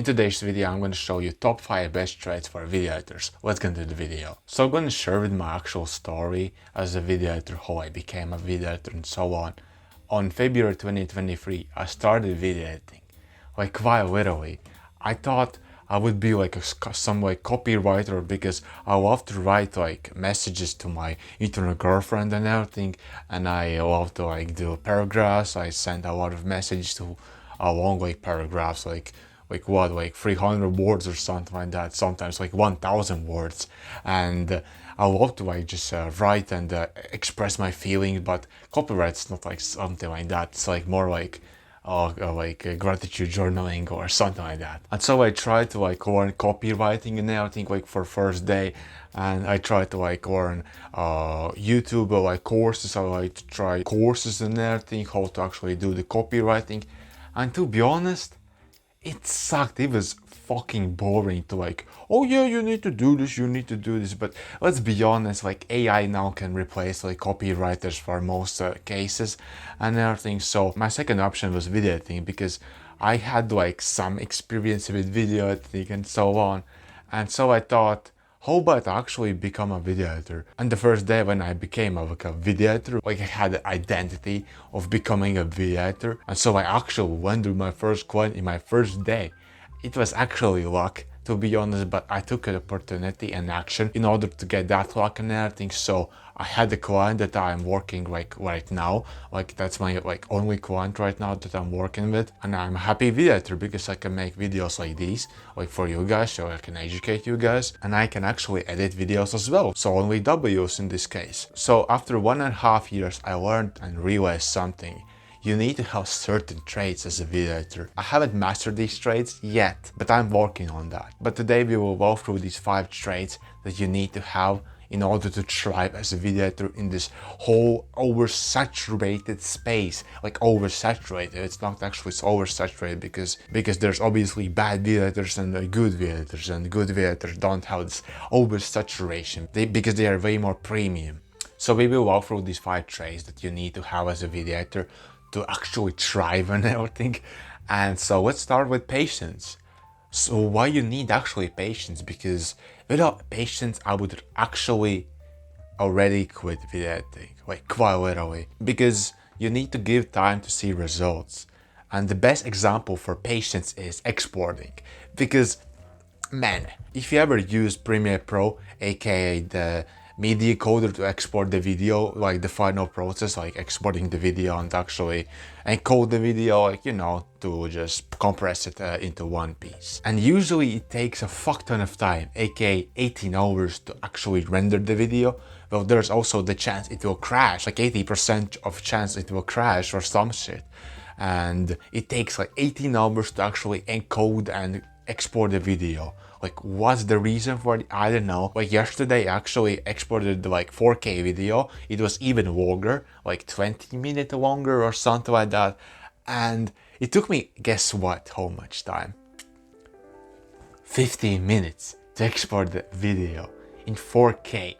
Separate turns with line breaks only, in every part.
In today's video, I'm going to show you top 5 best traits for video editors. Let's get into the video. So I'm going to share with my actual story as a video editor, how I became a video editor and so on. On February 2023, I started video editing. Like quite literally. I thought I would be like some copywriter because I love to write like messages to my internet girlfriend and everything, and I love to like do paragraphs. I send a lot of messages to long paragraphs like 300 words or something like that, sometimes like 1,000 words, and I love to like just write and express my feelings. But copyright's not like something like that. It's like more like gratitude journaling or something like that. And so I tried to like learn copywriting and everything like for first day, and I tried to like learn YouTube like courses. I like to try courses and everything, how to actually do the copywriting. And to be honest, it sucked. It was fucking boring to like, oh yeah, you need to do this, you need to do this. But let's be honest, like AI now can replace like copywriters for most cases and everything. So my second option was video editing because I had like some experience with video editing and so on. And so I thought, how about actually become a video editor? And the first day when I became a video editor, like I had the identity of becoming a video editor. And so I actually went to my first client in my first day. It was actually luck, to be honest, but I took an opportunity and action in order to get that luck and everything. So I had a client that I'm working like right now, like that's my like only client right now that I'm working with, and I'm a happy video editor because I can make videos like these, like for you guys, so I can educate you guys, and I can actually edit videos as well, so only W's in this case. So after 1.5 years, I learned and realized something. You need to have certain traits as a video editor. I haven't mastered these traits yet, but I'm working on that. But today we will go through these 5 traits that you need to have in order to thrive as a video editor in this whole oversaturated space. Like oversaturated, it's not actually oversaturated because there's obviously bad video editors and good video editors, and good video editors don't have this oversaturation because they are way more premium. So we will walk through these 5 traits that you need to have as a video editor to actually thrive and everything. And so let's start with patience. So why you need actually patience? Because without patience, I would actually already quit video editing, like quite literally. Because you need to give time to see results. And the best example for patience is exporting. Because man, if you ever use Premiere Pro, aka the media coder, to export the video, like the final process, like exporting the video and actually encode the video, like, you know, to just compress it into one piece. And usually it takes a fuck ton of time, aka 18 hours to actually render the video. Well, there's also the chance it will crash, like 80% of chance it will crash or some shit. And it takes like 18 hours to actually encode and export the video. Like, what's the reason for it? I don't know. Like yesterday I actually exported the like 4K video. It was even longer, like 20 minutes longer or something like that. And it took me, guess what, how much time? 15 minutes to export the video in 4K.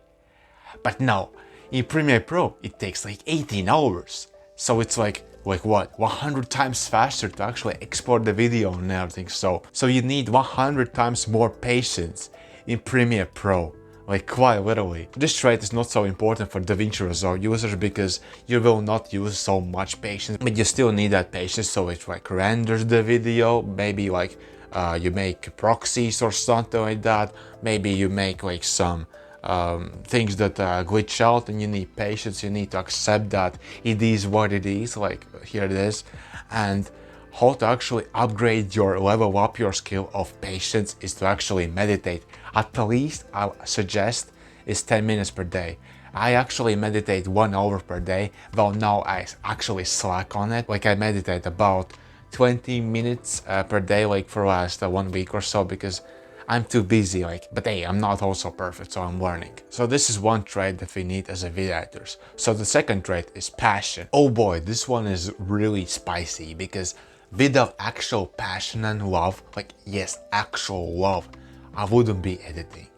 But now, in Premiere Pro, it takes like 18 hours. So it's like what, 100 times faster to actually export the video and everything. So you need 100 times more patience in Premiere Pro, like quite literally. This trait is not so important for DaVinci Resolve users because you will not use so much patience, but you still need that patience. So it like renders the video, maybe like you make proxies or something like that. Maybe you make like some things that glitch out, and you need patience. You need to accept that it is what it is, like here it is. And how to actually upgrade your level up your skill of patience is to actually meditate. At least I suggest is 10 minutes per day. I actually meditate 1 hour per day. Well, now I actually slack on it. Like I meditate about 20 minutes per day, like for the last 1 week or so, because I'm too busy, like, but hey, I'm not also perfect, so I'm learning. So this is one trait that we need as a video editors. So the second trait is passion. Oh boy, this one is really spicy because without actual passion and love, like yes, actual love, I wouldn't be editing.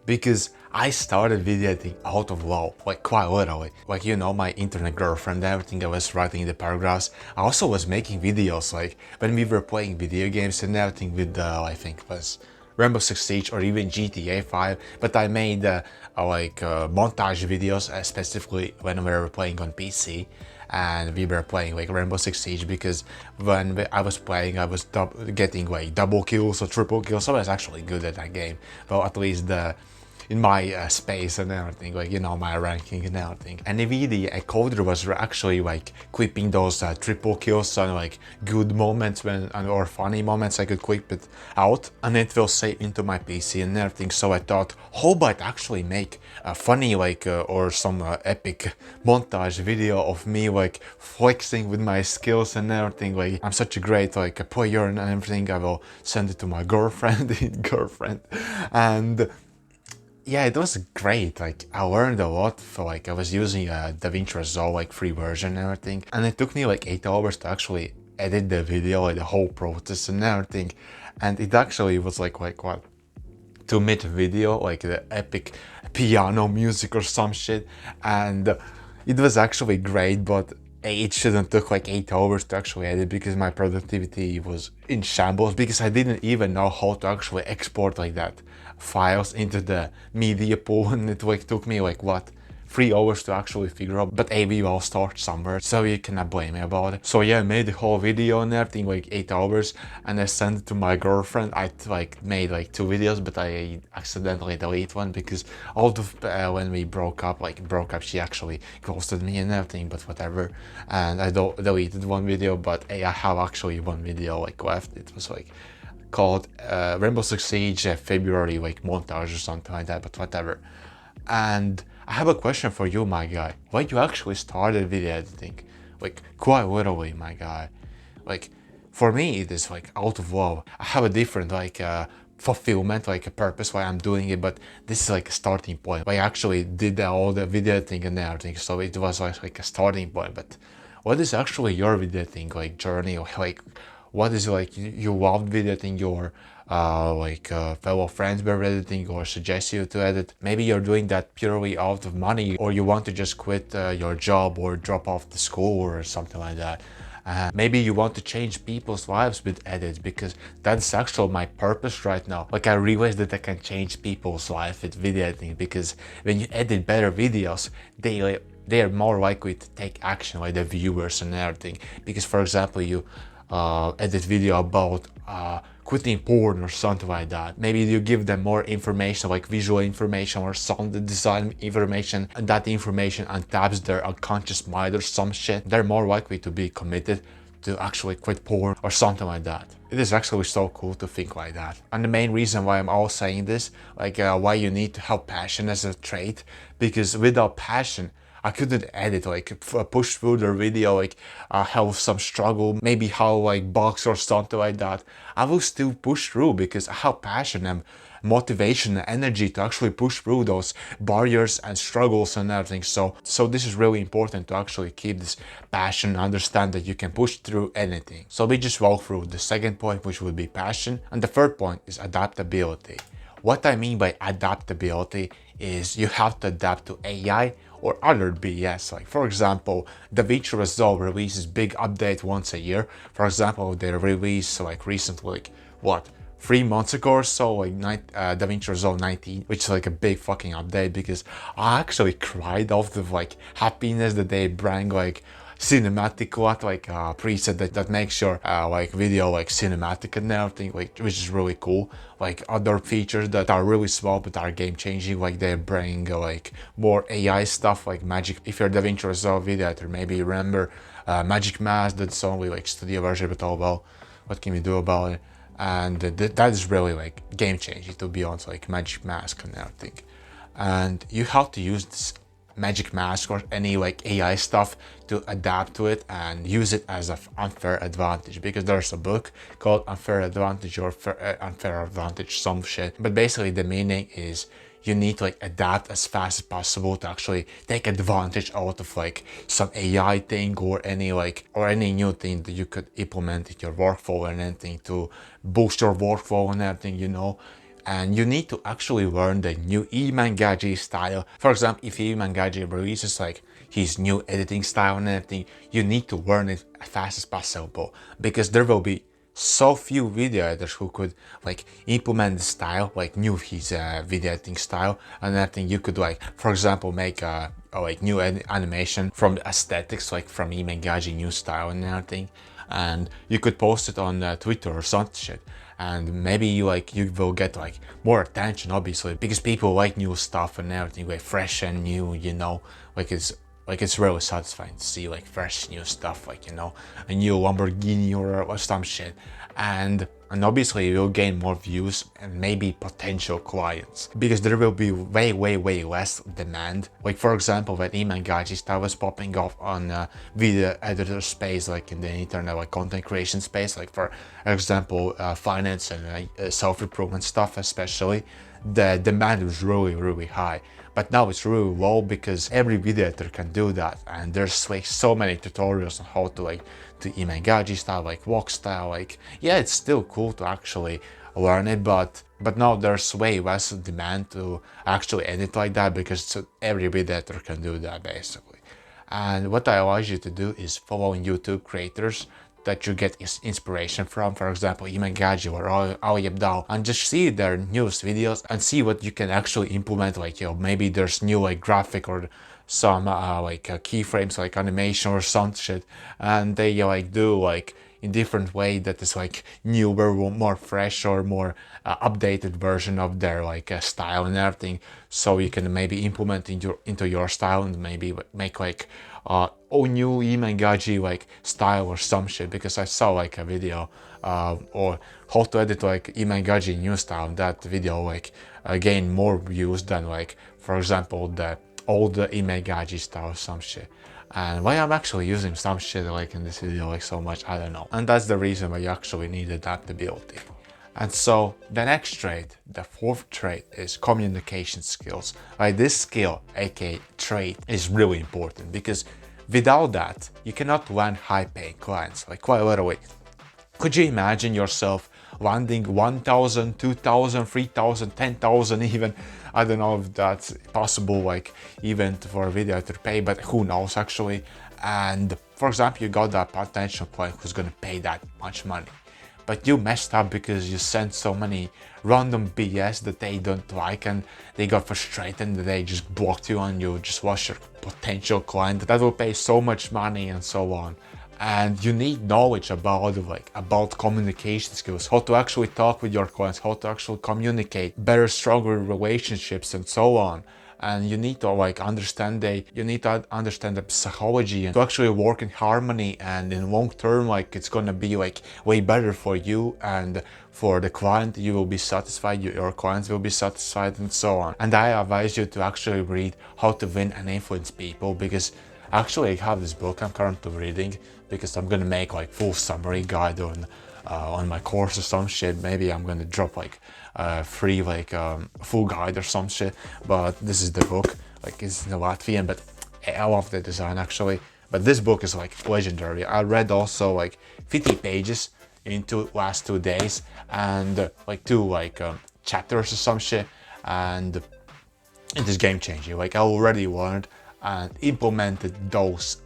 because I started video editing out of love, like quite literally. Like, you know, my internet girlfriend, everything, I was writing the paragraphs. I also was making videos, like when we were playing video games and everything with, I think it was Rainbow Six Siege or even GTA 5, but I made montage videos, specifically when we were playing on PC. And we were playing like Rainbow Six Siege because when I was playing, I was getting like double kills or triple kills, so I was actually good at that game. Well, at least in my space and everything, like, you know, my ranking and everything. And the video encoder was actually like clipping those triple kills and like good moments or funny moments. I could clip it out and it will save into my PC and everything. So I thought, how about actually make a funny or some epic montage video of me like flexing with my skills and everything. Like, I'm such a great like a player and everything. I will send it to my girlfriend and yeah, it was great. Like, I learned a lot. For like, I was using DaVinci Resolve, like free version and everything, and it took me like 8 hours to actually edit the video, like the whole process and everything. And it actually was like what, 2-minute video, like the epic piano music or some shit, and it was actually great. But it shouldn't took like 8 hours to actually edit because my productivity was in shambles because I didn't even know how to actually export like that files into the media pool, and it like took me like what, 3 hours to actually figure out. But hey, we all start somewhere, so you cannot blame me about it. So yeah, I made the whole video and everything like 8 hours, and I sent it to my girlfriend. I like made like 2 videos, but I accidentally deleted one because all of when we broke up, she actually ghosted me and everything, but whatever. And I deleted one video, but hey, I have actually one video like left. It was like called Rainbow Six Siege February like montage or something like that, but whatever. And I have a question for you, my guy. Why you actually started video editing? Like, quite literally, my guy. Like, for me, it is like out of love. I have a different fulfillment, like a purpose why I'm doing it, but this is like a starting point. I actually did all the video editing and everything, so it was like a starting point. But what is actually your video editing like journey, or like what is like you loved video editing, your fellow friends were editing or suggest you to edit? Maybe you're doing that purely out of money, or you want to just quit your job or drop off the school or something like that. Maybe you want to change people's lives with edits, because that's actually my purpose right now. Like, I realized that I can change people's life with video editing, because when you edit better videos, they are more likely to take action, like the viewers and everything. Because for example, you edit video about quitting porn or something like that. Maybe you give them more information, like visual information or sound design information, and that information untaps their unconscious mind or some shit. They're more likely to be committed to actually quit porn or something like that. It is actually so cool to think like that. And the main reason why I'm all saying this, why you need to have passion as a trait, because without passion, I couldn't edit, push through the video, have some struggle, maybe how box or something like that. I will still push through because I have passion and motivation and energy to actually push through those barriers and struggles and everything. So this is really important to actually keep this passion, understand that you can push through anything. So we just walk through the second point, which would be passion, and the third point is adaptability. What I mean by adaptability is you have to adapt to AI or other BS. Like, for example, DaVinci Resolve releases big update once a year. For example, they released recently, 3 months ago or so, DaVinci Resolve 19, which is a big fucking update, because I actually cried off the happiness that they bring cinematic preset that makes your video cinematic and everything, which is really cool. Other features that are really small but are game changing, they bring more AI stuff like magic. If you're DaVinci Resolve video editor, maybe you remember Magic Mask. That's only studio version, but oh well, what can we do about it? And that is really game changing, to be honest, Magic Mask and everything. And you have to use this Magic Mask or any AI stuff to adapt to it and use it as an unfair advantage, because there's a book called Unfair Advantage or Unfair Advantage, some shit. But basically the meaning is you need to adapt as fast as possible to actually take advantage out of some AI thing or any new thing that you could implement in your workflow and anything to boost your workflow and everything, and you need to actually learn the new Imangaji style. For example, if Imangaji releases like his new editing style and everything, you need to learn it as fast as possible, because there will be so few video editors who could like implement the style, like new his video editing style and everything. You could like, for example, make a like new animation from the aesthetics, like from Imangaji new style and everything, and you could post it on Twitter or some shit, and maybe you will get like more attention, obviously, because people like new stuff and everything, like fresh and new, you know, it's really satisfying to see like fresh new stuff, like, you know, a new Lamborghini or some shit, and obviously you'll gain more views and maybe potential clients, because there will be way less demand. Like, for example, when Imangaji style was popping off on video editor space, like in the internet, like content creation space, like for example finance and self-improvement stuff especially, the demand was really high. But now it's really low because every video editor can do that, and there's like so many tutorials on how to like do Imangaji style, like walk style. Like, yeah, it's still cool to actually learn it, but now there's way less demand to actually edit like that, because every video editor can do that basically. And what I advise you to do is following YouTube creators that you get inspiration from, for example Imangaji or Ali Abdal, and just see their newest videos and see what you can actually implement. Like, you know, maybe there's new like graphic or some keyframes, like animation or some shit, and they like do like in different way that is like newer, more fresh, or more updated version of their like style and everything, so you can maybe implement into your style and maybe make like new Imangaji like style or some shit. Because I saw like a video or how to edit like Imangaji new style, and that video like gained more views than like, for example, the old Imangaji style or some shit. And why I'm actually using some shit like in this video like so much, I don't know. And that's the reason why you actually need adaptability. And so the next trait, the fourth trait, is communication skills. Like, this skill, aka trait, is really important, because without that you cannot land high paying clients. Like, quite literally, could you imagine yourself landing 1,000, 2,000, 3,000, 10,000 even? I don't know if that's possible, like even for a video to pay, but who knows actually. And for example, you got that potential client who's gonna pay that much money, but you messed up because you sent so many random BS that they don't like, and they got frustrated and they just blocked you, and you just lost your potential client that will pay so much money and so on. And you need knowledge about communication skills, how to actually talk with your clients, how to actually communicate better, stronger relationships and so on. And you need to understand the psychology, and to actually work in harmony, and in long term, like, it's gonna be like way better for you and for the client. You will be satisfied, your clients will be satisfied, and so on. And I advise you to actually read How to Win and Influence People, because actually I have this book I'm currently reading, because I'm gonna make like full summary guide on my course or some shit. Maybe I'm gonna drop like free full guide or some shit, but this is the book. Like, it's in Latvian, but I love the design actually. But this book is like legendary. I read also like 50 pages in last 2 days, and like two chapters or some shit, and it is game changing. Like, I already learned and implemented those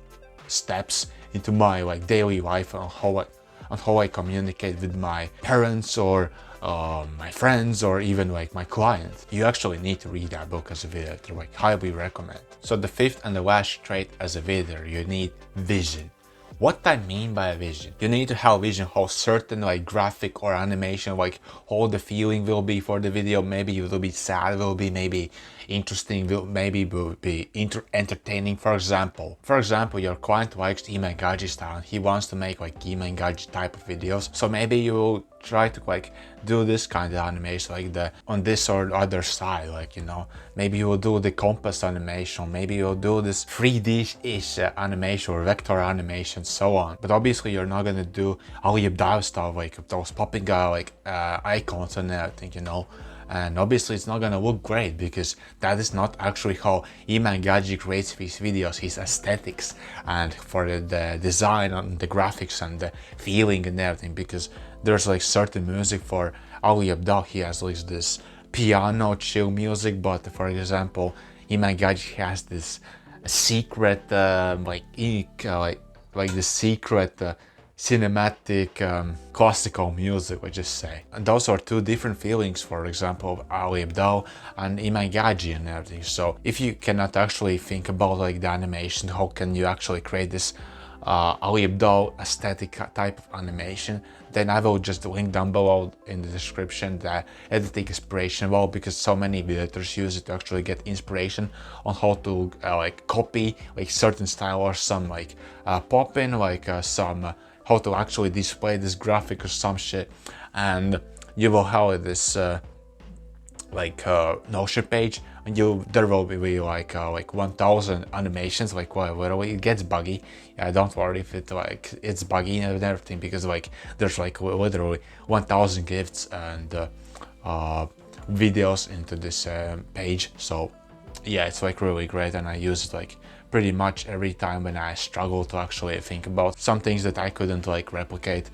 steps into my like daily life, on how I communicate with my parents or my friends, or even like my clients. You actually need to read that book as a video editor, like, highly recommend. So the fifth and the last trait as a video editor, you need vision. What I mean by a vision, you need to have a vision how certain like graphic or animation, like how the feeling will be for the video. Maybe it will be sad, will be maybe interesting, maybe will be entertaining. For example, your client likes Imangaji style, and he wants to make like Imangaji type of videos. So maybe you will try to like do this kind of animation, like on this or other side, like, you know, maybe you will do the compass animation, maybe you'll do this 3D-ish animation or vector animation, so on. But obviously you're not gonna do Ali Abdal stuff, like those popping icons and everything, you know. And obviously it's not gonna look great, because that is not actually how Imangaji creates his videos, his aesthetics, and for the design and the graphics and the feeling and everything. Because there's like certain music for Ali Abdaal, he has like this piano chill music, but for example, Iman Gaji has this secret like the secret cinematic classical music, let's just say. And those are two different feelings, for example, of Ali Abdaal and Iman Gaji and everything. So if you cannot actually think about like the animation, how can you actually create this Ali Abdaal aesthetic type of animation? Then I will just link down below in the description the editing inspiration well, because so many editors use it to actually get inspiration on how to like copy like certain style or some like pop in like some how to actually display this graphic or some shit. And you will have this Notion page, and there will be like 1000 animations. Like literally it gets buggy. Don't worry if it's buggy and everything, because like there's like literally 1000 gifts and videos into this page. So yeah, it's like really great, and I use it like pretty much every time when I struggle to actually think about some things that I couldn't like replicate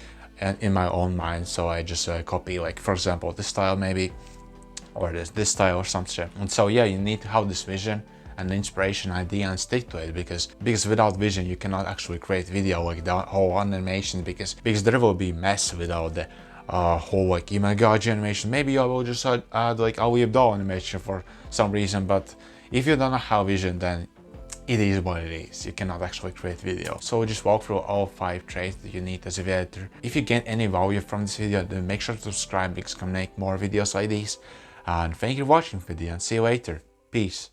in my own mind. So I just copy, like for example this style maybe, or this style or some shit. And so yeah, you need to have this vision and inspiration idea and stick to it, because without vision you cannot actually create video like the whole animation, because there will be mess without the whole like Imagaji animation. Maybe I will just add like Ali Abdaal animation for some reason, but if you don't have vision, then it is what it is. You cannot actually create video. So we'll just walk through all 5 traits that you need as a video editor. If you get any value from this video, then make sure to subscribe, because I can make more videos like these. And thank you for watching the video, and see you later. Peace.